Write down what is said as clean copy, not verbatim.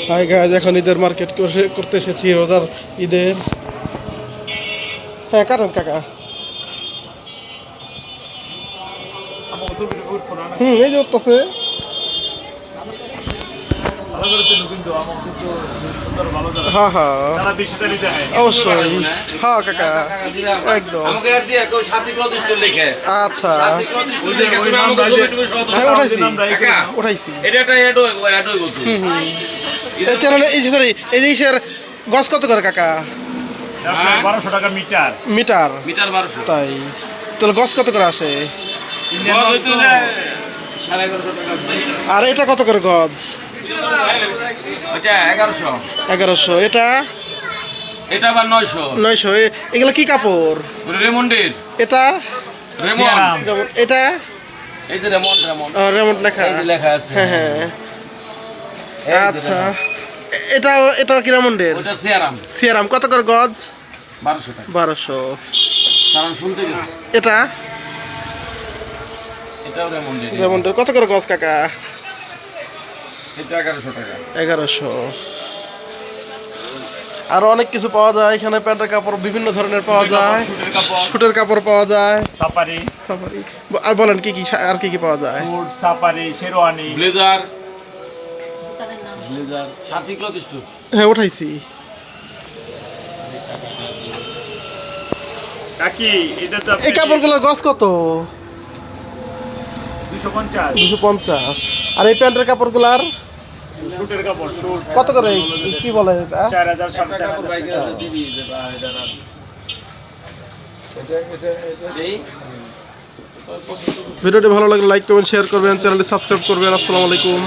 Hi guys, এখন ঈদের market করতে এসেছি, রোজার ঈদের। হ্যাঁ কাটেন কাকা। এই যে উঠতেছে। হ্যাঁ হ্যাঁ অবশ্যই, হ্যাঁ কাকা একদম। আচ্ছা হ্যাঁ উঠাইছি। এই যে ইসের গজ কত করে কাকা? 1200 টাকা মিটার। মিটার 1200। তাই তাহলে গজ কত করে আসে? আর এটা কত করে গজ? 1100। এটা আবার 900। এগুলো কি কাপড়? রেমন্ডের। এটা এটা এই যে রেমন্ড রেমন্ড লেখা লেখা আছে। হ্যাঁ হ্যাঁ আচ্ছা। এটাও কি রেমন্ডের? ওটা সিয়ারাম। কত করে গজ? 1200 টাকা। 1200। কারণ শুনতে গেছি এটাও রেমন্ডের। কত করে গজ কাকা? এটা 1100 টাকা। 1100। আরো অনেক কিছু পাওয়া যায় এখানে, প্যান্টের কাপড় বিভিন্ন ধরনের পাওয়া যায়, শুটের কাপড় পাওয়া যায়, সাফারি। আর বলেন কি কি আর কি কি পাওয়া যায়? Suit, safari, sherwani, blazer. Sathi cloth store. হ্যাঁ উঠাইছি। কাকি এটা তো এই কাপড়গুলোর গজ কত? 250। 250। আর এই প্যান্টের কাপড়গুলার শুটের কাপড়, শুট কত করে? কি বলে এটা? 4000 4500। ভিডিওটি ভালো লাগলে লাইক কমেন্ট শেয়ার করবেন, চ্যানেলটি সাবস্ক্রাইব করবেন। আসসালামু আলাইকুম।